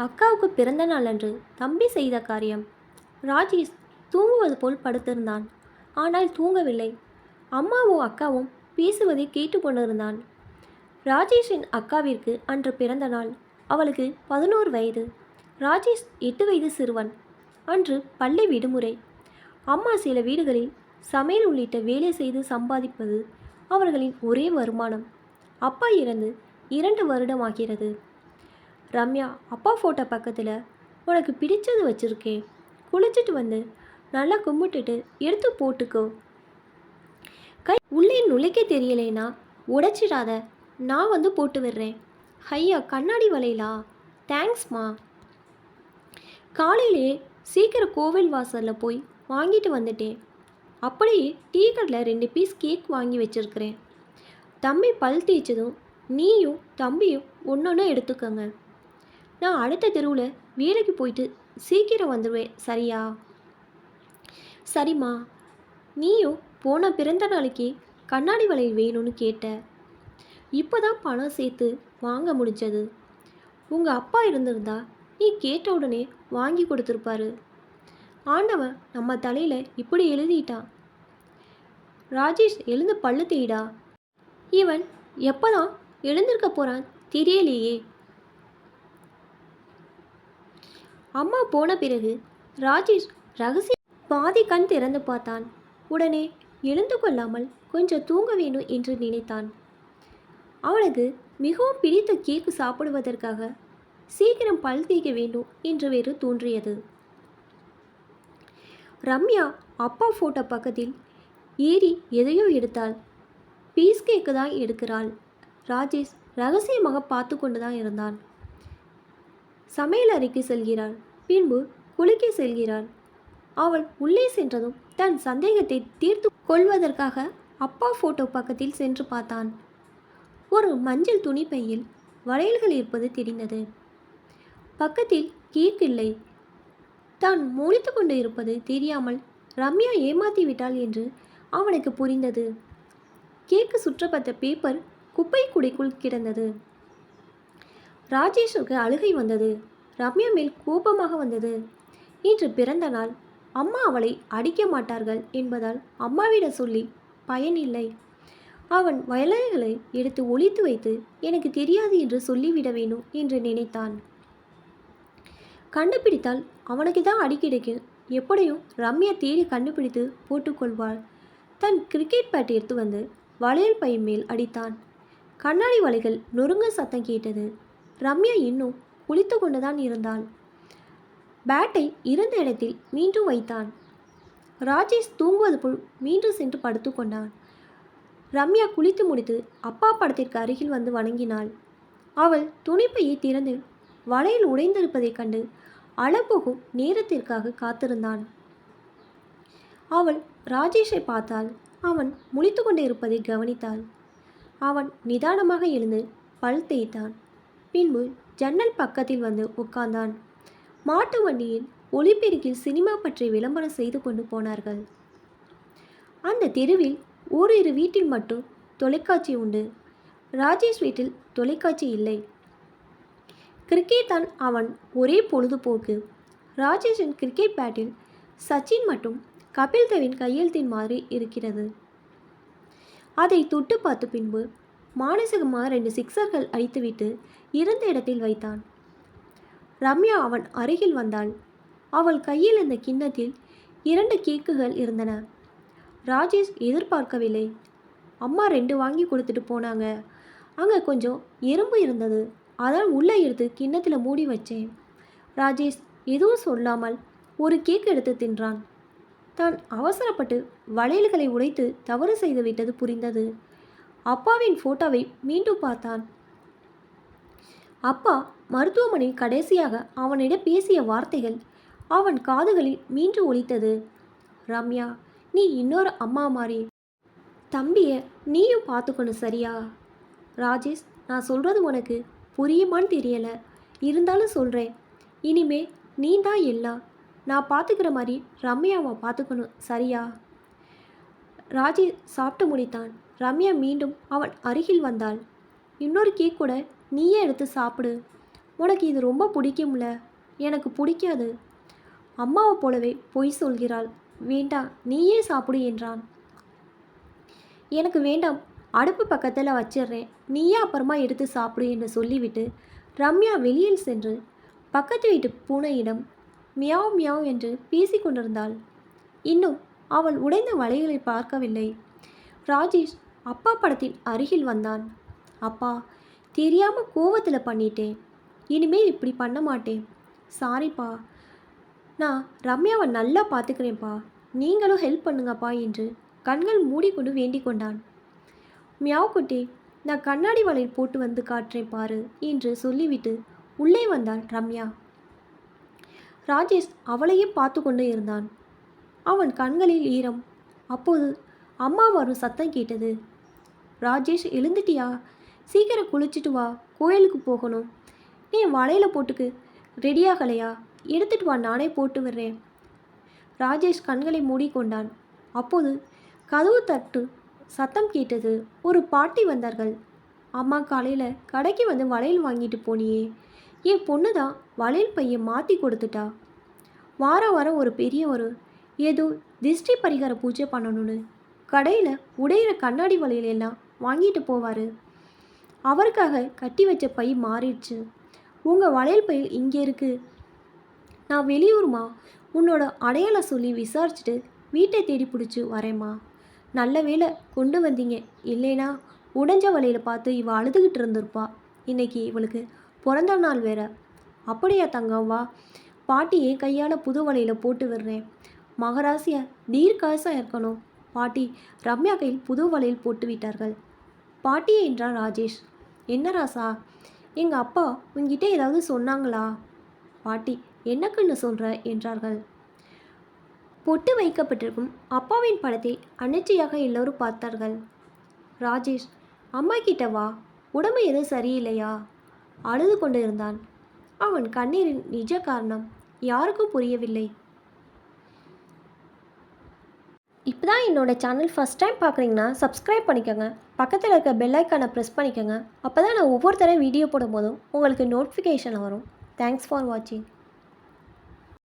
அக்காவுக்கு பிறந்த நாள் அன்று தம்பி செய்த காரியம். ராஜேஷ் தூங்குவது போல் படுத்திருந்தான். ஆனால் தூங்கவில்லை. அம்மாவும் அக்காவும் பேசுவதை கேட்டு கொண்டிருந்தான். ராஜேஷின் அக்காவிற்கு அன்று பிறந்த நாள். அவளுக்கு 11 வயது. ராஜேஷ் 8 வயது சிறுவன். அன்று பள்ளி விடுமுறை. அம்மா சில வீடுகளில் சமையல் உள்ளிட்ட வேலை செய்து சம்பாதிப்பது அவர்களின் ஒரே வருமானம். அப்பா இறந்து 2 வருடமாகிறது. ரம்யா, அப்பா ஃபோட்டோ பக்கத்தில் உனக்கு பிடிச்சது வச்சுருக்கேன், குளிச்சுட்டு வந்து நல்லா கும்பிட்டுட்டு எடுத்து போட்டுக்கோ. கை உள்ளே நுழைக்க தெரியலேனா உடைச்சிடாத, நான் வந்து போட்டு விடுறேன். ஐயா, கண்ணாடி வளையலா? தேங்க்ஸ்மா. காலையிலே சீக்கிரம் கோவில் வாசலில் போய் வாங்கிட்டு வந்துட்டேன். அப்படியே டீ கடையில் 2 பீஸ் கேக் வாங்கி வச்சுருக்கிறேன். தம்பி பல் தேய்ச்சதும் நீயும் தம்பியும் ஒன்று எடுத்துக்கோங்க. நான் அடுத்த தெருவில் வேலைக்கு போயிட்டு சீக்கிரம் வந்துடுவேன், சரியா? சரிம்மா. நீயும் போன பிறந்த நாளைக்கு கண்ணாடி வளையல் வேணும்னு கேட்ட. இப்போ தான் பணம் சேர்த்து வாங்க முடிஞ்சது. உங்கள் அப்பா இருந்திருந்தா நீ கேட்ட உடனே வாங்கி கொடுத்துருப்பாரு. ஆண்டவன் நம்ம தலையில் இப்படி எழுதிட்டான். ராஜேஷ், எழுந்து பல்லு தேய்டா. இவன் எப்போதான் எழுந்திருக்க போகிறான் தெரியலையே. அம்மா போன பிறகு ராஜேஷ் ரகசிய பாதி கண் திறந்து பார்த்தான். உடனே எழுந்து கொள்ளாமல் கொஞ்சம் தூங்க வேண்டும் என்று நினைத்தான். அவனுக்கு மிகவும் பிடித்த கேக்கு சாப்பிடுவதற்காக சீக்கிரம் பல் தேய்க்க வேண்டும் என்று வேறு தோன்றியது. ரம்யா அப்பா ஃபோட்டோ பக்கத்தில் ஏறி எதையோ எடுத்தாள். பீஸ் கேக்கு தான் எடுக்கிறாள். ராஜேஷ் ரகசியமாக பார்த்து கொண்டு தான் இருந்தான். சமையல் அறைக்கு செல்கிறாள். பின்பு குளிக்க செல்கிறாள். அவள் உள்ளே சென்றதும் தன் சந்தேகத்தை தீர்த்து கொள்வதற்காக அப்பா ஃபோட்டோ பக்கத்தில் சென்று பார்த்தான். ஒரு மஞ்சள் துணி பையில் வளையல்கள் இருப்பது தெரிந்தது. பக்கத்தில் கேக் இல்லை. தான் முழித்து கொண்டு இருப்பது தெரியாமல் ரம்யா ஏமாத்தி விட்டாள் என்று அவனுக்கு புரிந்தது. கேக்கு சுற்றப்பட்ட பேப்பர் குப்பை குடைக்குள் கிடந்தது. ராஜேஷுக்கு அழுகை வந்தது. ரம்யா மேல் கோபமாக வந்தது. இன்று பிறந்த நாள். அம்மா அவளை அடிக்க மாட்டார்கள் என்பதால் அம்மாவிடம் சொல்லி பயனில்லை. அவன் வளையல்களை எடுத்து ஒளித்து வைத்து எனக்கு தெரியாது என்று சொல்லிவிட வேணும் என்று நினைத்தான். கண்டுபிடித்தால் அவனுக்கு தான் அடி கிடைக்கும். எப்படியும் ரம்யா தேடி கண்டுபிடித்து போட்டுக்கொள்வாள். தன் கிரிக்கெட் பேட் எடுத்து வந்து வளையல் பை மேல் அடித்தான். கண்ணாடி வலைகள் நொறுங்க சத்தம் கேட்டது. ரம்யா இன்னும் குளித்து கொண்டுதான் இருந்தாள். பேட்டை இருந்த இடத்தில் மீண்டும் வைத்தான். ராஜேஷ் தூங்குவது போல் மீண்டும் சென்று படுத்து கொண்டான். ரம்யா குளித்து முடித்து அப்பா படத்திற்கு அருகில் வந்து வணங்கினாள். அவள் துணிப்பையை திறந்து வலையில் உடைந்திருப்பதைக் கண்டு அழப்போகும் நேரத்திற்காக காத்திருந்தான். அவள் ராஜேஷை பார்த்தாள். அவன் முழித்து கொண்டே இருப்பதை கவனித்தாள். அவன் நிதானமாக எழுந்து பல் தேய்த்தான். பின்பு ஜன்னல் பக்கத்தில் வந்து உட்கார்ந்தான். மாட்டு வண்டியில் ஒளிபெருக்கில் சினிமா பற்றி விளம்பரம் செய்து கொண்டு போனார்கள். அந்த தெருவில் ஓரிரு வீட்டில் மட்டும் தொலைக்காட்சி உண்டு. ராஜேஷ் வீட்டில் தொலைக்காட்சி இல்லை. கிரிக்கெட் தான் அவன் ஒரே பொழுதுபோக்கு. ராஜேஷின் கிரிக்கெட் பேட்டில் சச்சின் மற்றும் கபில் தேவின் கையெழுத்தின் மாதிரி இருக்கிறது. அதை தொட்டு பார்த்து பின்பு மானசீகமாக 2 சிக்ஸர்கள் அடித்துவிட்டு இருந்த இடத்தில் வைத்தான். ரம்யா அவன் அருகில் வந்தாள். அவள் கையில் இருந்த கிண்ணத்தில் 2 கேக்குகள் இருந்தன. ராஜேஷ் எதிர்பார்க்கவில்லை. அம்மா 2 வாங்கி கொடுத்துட்டு போனாங்க. அங்கே கொஞ்சம் எறும்பு இருந்தது. அதான் உள்ளே எடுத்து கிண்ணத்தில் மூடி வச்சேன். ராஜேஷ் எதுவும் சொல்லாமல் ஒரு கேக் எடுத்து தின்றான். தான் அவசரப்பட்டு வளையல்களை உடைத்து தவறு செய்து விட்டது புரிந்தது. அப்பாவின் ஃபோட்டோவை மீண்டும் பார்த்தான். அப்பா மருத்துவமனையில் கடைசியாக அவனிடம் பேசிய வார்த்தைகள் அவன் காதுகளில் மீண்டும் ஒலித்தது. ரம்யா, நீ இன்னொரு அம்மா மாதிரி. தம்பியை நீயும் பார்த்துக்கணும், சரியா? ராஜேஷ், நான் சொல்கிறது உனக்கு புரியுமான்னு தெரியலை. இருந்தாலும் சொல்கிறேன். இனிமே நீ தான் எல்லாம். நான் பார்த்துக்கிற மாதிரி ரம்யாவை பார்த்துக்கணும், சரியா? ராஜேஷ் சாப்பிட்டு முடித்தான். ரம்யா மீண்டும் அவன் அருகில் வந்தாள். இன்னொரு கேக் கூட நீயே எடுத்து சாப்பிடு. உனக்கு இது ரொம்ப பிடிக்கும்ல? எனக்கு பிடிக்காது. அம்மாவை போலவே பொய் சொல்கிறாள். வேண்டாம், நீயே சாப்பிடு என்றான். எனக்கு வேண்டாம், அடுப்பு பக்கத்தில் வச்சிடுறேன், நீயே அப்புறமா எடுத்து சாப்பிடு என்று சொல்லிவிட்டு ரம்யா வெளியில் சென்று பக்கத்து வீட்டு பூனையிடம் மியாவ் மியாவ் என்று பேசிக்கொண்டிருந்தாள். இன்னும் அவள் உடைந்த வளையலை பார்க்கவில்லை. ராஜேஷ் அப்பா படத்தின் அருகில் வந்தான். அப்பா, தெரியாமல் கோவத்தில் பண்ணிட்டேன், இனிமேல் இப்படி பண்ண மாட்டேன், சாரிப்பா, நான் ரம்யாவை நல்லா பார்த்துக்கிறேன்ப்பா, நீங்களும் ஹெல்ப் பண்ணுங்கப்பா என்று கண்கள் மூடிக்கொண்டு வேண்டிக் கொண்டான். மியாவ் குட்டி, நான் கண்ணாடி வளையல் போட்டு வந்து காட்டுறேன் பாரு என்று சொல்லிவிட்டு உள்ளே வந்தாள் ரம்யா. ராஜேஷ் அவளையே பார்த்து கொண்டு இருந்தான். அவன் கண்களில் ஈரம். அப்போது அம்மா வரும் சத்தம் கேட்டது. ராஜேஷ், எழுந்துட்டியா? சீக்கிரம் குளிச்சுட்டு வா, கோயிலுக்கு போகணும். நீ வளையல போட்டுக்கு ரெடியாகலையா? எடுத்துட்டு வா, நானே போட்டு விடுறேன். ராஜேஷ் கண்களை மூடிக்கொண்டான். அப்போது கதவு தட்டு சத்தம் கேட்டது. ஒரு பாட்டி வந்தார்கள். அம்மா, காலையில் கடைக்கு வந்து வளையல் வாங்கிட்டு போனியே, என் பொண்ணு தான் வளையல் பையை மாற்றி கொடுத்துட்டா. வாரம் வாரம் ஒரு பெரியவர் ஏதோ திஷ்டி பரிகார பூஜை பண்ணணும்னு கடையில் உடையிற கண்ணாடி வளையல் எல்லாம் வாங்கிட்டு போவார். அவருக்காக கட்டி வச்ச பை மாறிடுச்சு. உங்கள் வளையல் பை இங்கே இருக்குது. நான் வெளியூர்மா, உன்னோட அடையாளம் சொல்லி விசாரிச்சுட்டு வீட்டை தேடி பிடிச்சி வரேம்மா. நல்ல வேலை கொண்டு வந்தீங்க, இல்லைனா உடைஞ்ச வலையில் பார்த்து இவள் அழுதுகிட்டு இருந்திருப்பா. இன்னைக்கு இவளுக்கு பிறந்த நாள் வேற. அப்படியா தங்கம், வா, பாட்டி என் கையால் புது வலையில் போட்டு விடுறேன். மகராசியா தீர்க்காசாக இருக்கணும். பாட்டி ரம்யா கையில் புது வலையில் போட்டு விட்டார்கள். பாட்டியே என்றார் ராஜேஷ். என்ன ராசா, எங்கள் அப்பா உங்ககிட்ட ஏதாவது சொன்னாங்களா? பாட்டி, என்னக்குன்னு சொல்கிற என்றார்கள். பொட்டு வைக்கப்பட்டிருக்கும் அப்பாவின் படத்தை அன்னச்சியாக எல்லோரும் பார்த்தார்கள். ராஜேஷ், அம்மா கிட்ட வா, உடம்பு எதுவும் சரியில்லையா? அழுது கொண்டு இருந்தான். அவன் கண்ணீரின் நிஜ காரணம் யாருக்கும் புரியவில்லை. இப்போ தான் என்னோட சேனல் ஃபஸ்ட் டைம் பார்க்குறீங்கன்னா சப்ஸ்கிரைப் பண்ணிக்கோங்க. பக்கத்தில் இருக்க பெல் ஐக்கானை ப்ரெஸ் பண்ணிக்கோங்க. அப்போ தான் நான் ஒவ்வொரு தடவை வீடியோ போடும்போதும் உங்களுக்கு நோட்டிஃபிகேஷன் வரும். தேங்க்ஸ் ஃபார் வாட்சிங்.